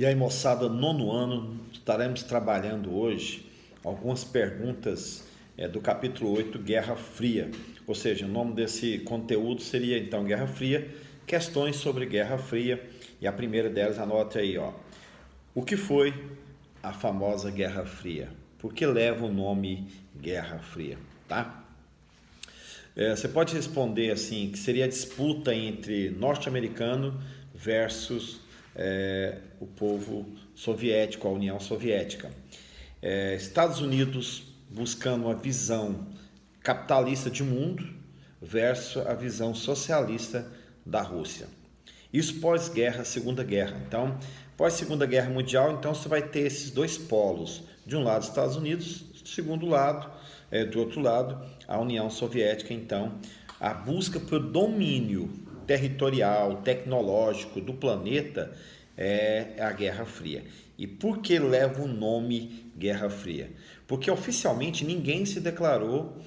E aí, moçada, nono ano, estaremos trabalhando hoje algumas perguntas do capítulo 8, Guerra Fria. Ou seja, o nome desse conteúdo seria então Guerra Fria, questões sobre Guerra Fria. E a primeira delas, anote aí, ó. O que foi a famosa Guerra Fria? Por que leva o nome Guerra Fria, tá? Você pode responder assim, que seria a disputa entre norte-americano versus o povo soviético, a União Soviética. Estados Unidos buscando uma visão capitalista de mundo versus a visão socialista da Rússia. Isso pós-guerra, Segunda Guerra. Então, pós-Segunda Guerra Mundial, então você vai ter esses dois polos. De um lado, Estados Unidos, do outro lado, a União Soviética. Então, a busca por domínio territorial, tecnológico do planeta é a Guerra Fria. E por que leva o nome Guerra Fria? Porque oficialmente ninguém se declarou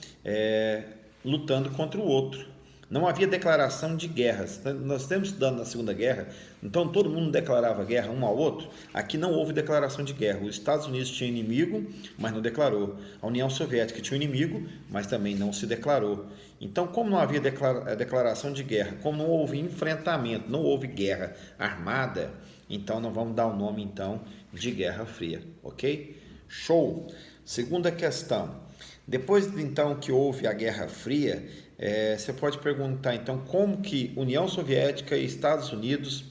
lutando contra o outro. Não havia declaração de guerras. Nós estamos estudando na Segunda Guerra, então todo mundo declarava guerra um ao outro. Aqui não houve declaração de guerra. Os Estados Unidos tinham inimigo, mas não declarou. A União Soviética tinha um inimigo, mas também não se declarou. Então, como não havia declaração de guerra, como não houve enfrentamento, não houve guerra armada, então nós vamos dar o nome então de Guerra Fria, ok? Show! Segunda questão. Depois então que houve a Guerra Fria, você pode perguntar então como que União Soviética e Estados Unidos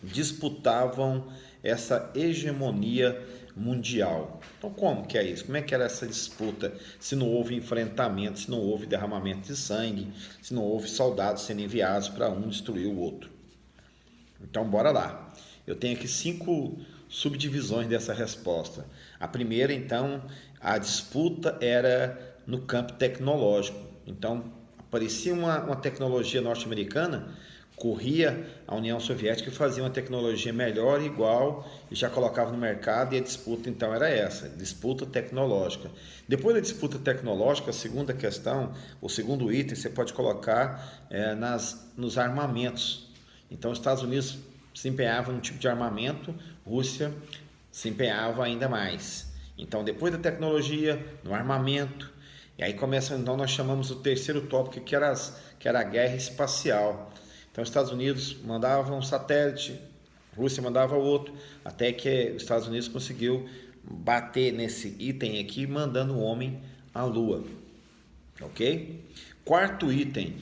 disputavam essa hegemonia mundial. Então como que é isso? Como é que era essa disputa se não houve enfrentamento, se não houve derramamento de sangue, se não houve soldados sendo enviados para um destruir o outro? Então bora lá. Eu tenho aqui 5 subdivisões dessa resposta. A primeira, então, a disputa era no campo tecnológico. Então, aparecia uma tecnologia norte-americana, corria a União Soviética e fazia uma tecnologia melhor, igual, e já colocava no mercado, e a disputa, então, era essa, disputa tecnológica. Depois da disputa tecnológica, a segunda questão, o segundo item, você pode colocar nos armamentos. Então, os Estados Unidos se empenhava num tipo de armamento, Rússia se empenhava ainda mais. Então, depois da tecnologia, no armamento, e aí começa, então nós chamamos o terceiro tópico, que era a guerra espacial. Então, os Estados Unidos mandavam um satélite, a Rússia mandava outro, até que os Estados Unidos conseguiu bater nesse item aqui, mandando o homem à Lua. Ok? Quarto item,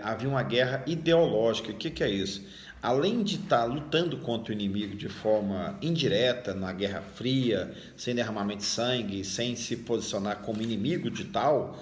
havia uma guerra ideológica. O que é isso? Além de estar lutando contra o inimigo de forma indireta, na Guerra Fria, sem derramamento de sangue, sem se posicionar como inimigo de tal,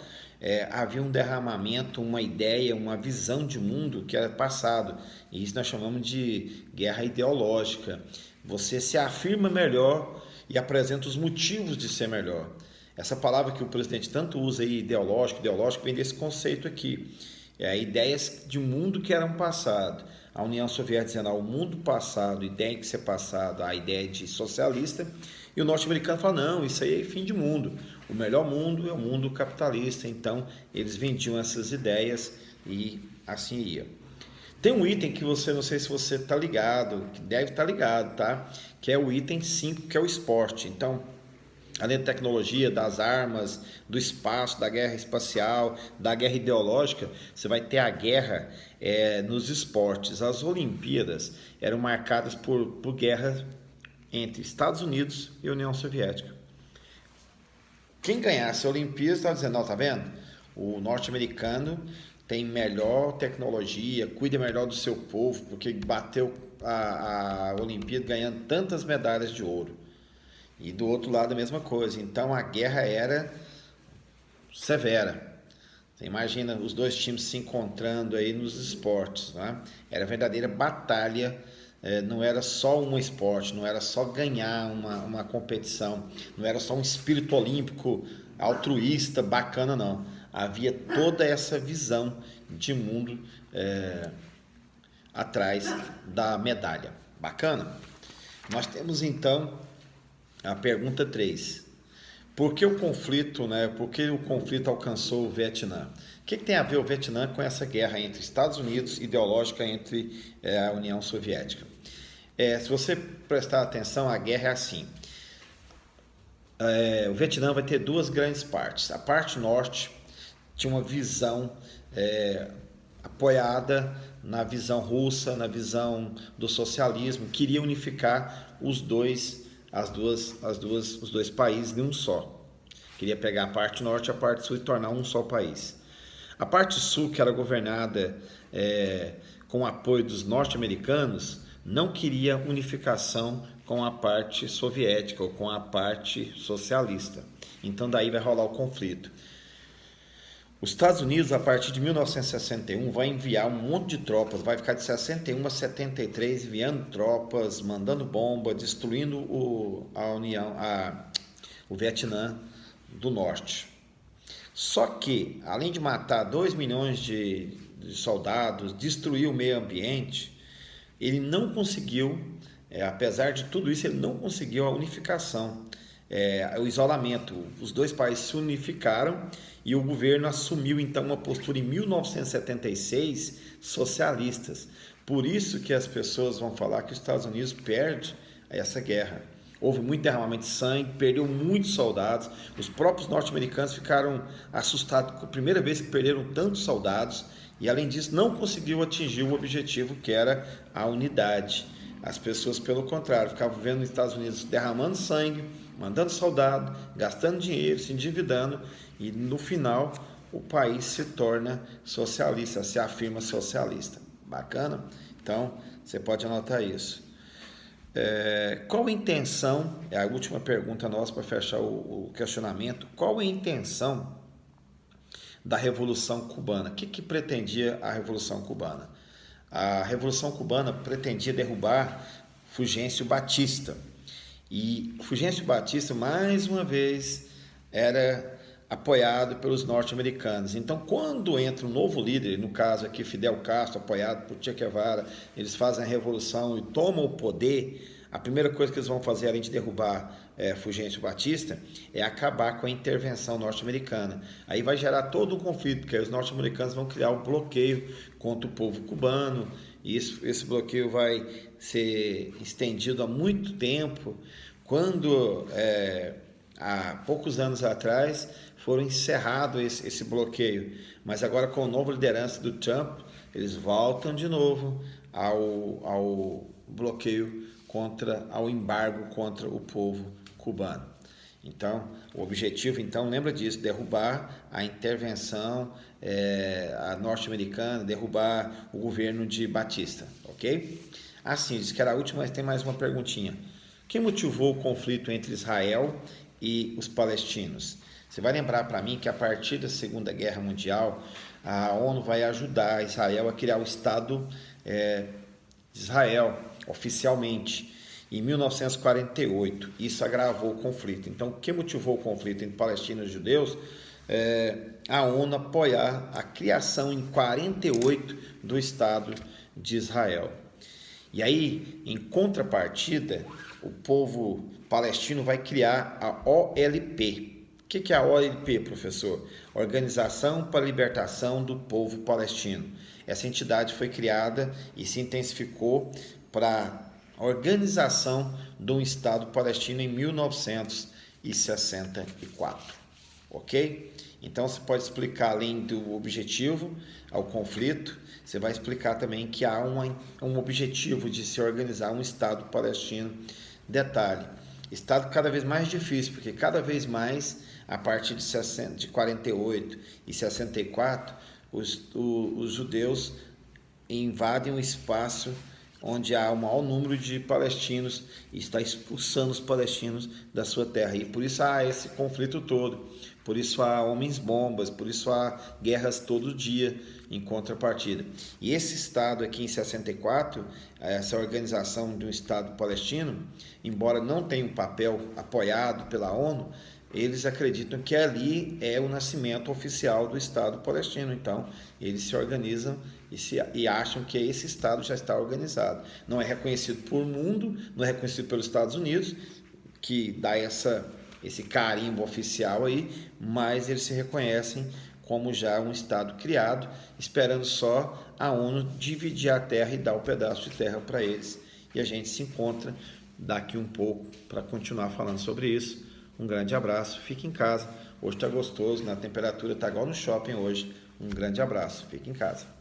havia um derramamento, uma ideia, uma visão de mundo que era passado. E isso nós chamamos de guerra ideológica. Você se afirma melhor e apresenta os motivos de ser melhor. Essa palavra que o presidente tanto usa aí, ideológico, vem desse conceito aqui. Ideias de um mundo que eram passado. A União Soviética dizendo, o mundo passado, ideia que ser passado, a ideia de socialista, e o norte-americano fala, não, isso aí é fim de mundo. O melhor mundo é o mundo capitalista. Então, eles vendiam essas ideias e assim ia. Tem um item que você, não sei se você está ligado, que deve estar ligado, tá? Que é o item 5, que é o esporte. Então, além da tecnologia, das armas, do espaço, da guerra espacial, da guerra ideológica, você vai ter a guerra nos esportes. As Olimpíadas eram marcadas por guerra entre Estados Unidos e União Soviética. Quem ganhasse a Olimpíada estava dizendo, não, tá vendo? O norte-americano tem melhor tecnologia, cuida melhor do seu povo, porque bateu a Olimpíada ganhando tantas medalhas de ouro. E do outro lado a mesma coisa. Então a guerra era severa. Você imagina os dois times se encontrando aí nos esportes, né? Era verdadeira batalha, não era só um esporte, não era só ganhar uma competição, não era só um espírito olímpico altruísta, bacana, não. Havia toda essa visão de mundo atrás da medalha. Bacana? Nós temos então a pergunta 3. Por que o conflito, por que o conflito alcançou o Vietnã? O que tem a ver o Vietnã com essa guerra entre Estados Unidos, ideológica entre a União Soviética? Se você prestar atenção, a guerra é assim. O Vietnã vai ter duas grandes partes. A parte norte tinha uma visão apoiada na visão russa, na visão do socialismo, queria unificar os dois países em um só. Queria pegar a parte norte e a parte sul e tornar um só país. A parte sul, que era governada com o apoio dos norte-americanos, não queria unificação com a parte soviética ou com a parte socialista. Então daí vai rolar o conflito. Os Estados Unidos, a partir de 1961, vai enviar um monte de tropas, vai ficar de 61 a 73 enviando tropas, mandando bomba, destruindo o Vietnã do Norte. Só que, além de matar 2 milhões de soldados, destruir o meio ambiente, ele não conseguiu, apesar de tudo isso, ele não conseguiu a unificação, o isolamento. Os dois países se unificaram e o governo assumiu então uma postura em 1976 socialistas. Por isso que as pessoas vão falar que os Estados Unidos perde essa guerra. Houve muito derramamento de sangue, perdeu muitos soldados. Os próprios norte-americanos ficaram assustados com a primeira vez que perderam tantos soldados e, além disso, não conseguiu atingir o objetivo que era a unidade. As pessoas, pelo contrário, ficavam vendo os Estados Unidos derramando sangue, mandando soldado, gastando dinheiro, se endividando e, no final, o país se torna socialista, se afirma socialista. Bacana? Então, você pode anotar isso. Qual a intenção, é a última pergunta nossa para fechar o questionamento, qual a intenção da Revolução Cubana? O que pretendia a Revolução Cubana? A Revolução Cubana pretendia derrubar Fulgêncio Batista, e Fulgêncio Batista, mais uma vez, era apoiado pelos norte-americanos. Então, quando entra um novo líder, no caso aqui Fidel Castro, apoiado por Che Guevara, eles fazem a revolução e tomam o poder, a primeira coisa que eles vão fazer, além de derrubar Fulgêncio Batista, é acabar com a intervenção norte-americana. Aí vai gerar todo um conflito, porque aí os norte-americanos vão criar um bloqueio contra o povo cubano, e esse bloqueio vai ser estendido há muito tempo, quando há poucos anos atrás foram encerrado esse bloqueio, mas agora com a nova liderança do Trump, eles voltam de novo ao bloqueio ao embargo contra o povo cubano. Então, o objetivo, lembra disso, derrubar a intervenção a norte-americana, derrubar o governo de Batista, ok? Assim, disse que era a última, mas tem mais uma perguntinha. Quem motivou o conflito entre Israel e os palestinos? Você vai lembrar para mim que a partir da Segunda Guerra Mundial, a ONU vai ajudar Israel a criar o Estado de Israel, oficialmente, em 1948. Isso agravou o conflito. Então, o que motivou o conflito entre palestinos e judeus? A ONU apoiar a criação em 48 do Estado de Israel. E aí, em contrapartida, o povo palestino vai criar a OLP. O que é a OLP, professor? Organização para a Libertação do Povo Palestino. Essa entidade foi criada e se intensificou para a organização de um Estado palestino em 1964. Ok? Então, você pode explicar, além do objetivo ao conflito, você vai explicar também que há um objetivo de se organizar um Estado palestino. Detalhe, Estado cada vez mais difícil, porque cada vez mais, a partir de 48 e 64, os judeus invadem o espaço onde há o maior número de palestinos e está expulsando os palestinos da sua terra. E por isso há esse conflito todo, por isso há homens-bombas, por isso há guerras todo dia em contrapartida. E esse Estado aqui em 64, essa organização de um Estado palestino, embora não tenha um papel apoiado pela ONU, eles acreditam que ali é o nascimento oficial do Estado palestino. Então, eles se organizam e acham que esse Estado já está organizado. Não é reconhecido por mundo, não é reconhecido pelos Estados Unidos, que dá esse carimbo oficial aí, mas eles se reconhecem como já um Estado criado, esperando só a ONU dividir a terra e dar um pedaço de terra para eles. e a gente se encontra daqui um pouco para continuar falando sobre isso. Um grande abraço, fique em casa. Hoje está gostoso, a temperatura está igual no shopping hoje. Um grande abraço, fique em casa.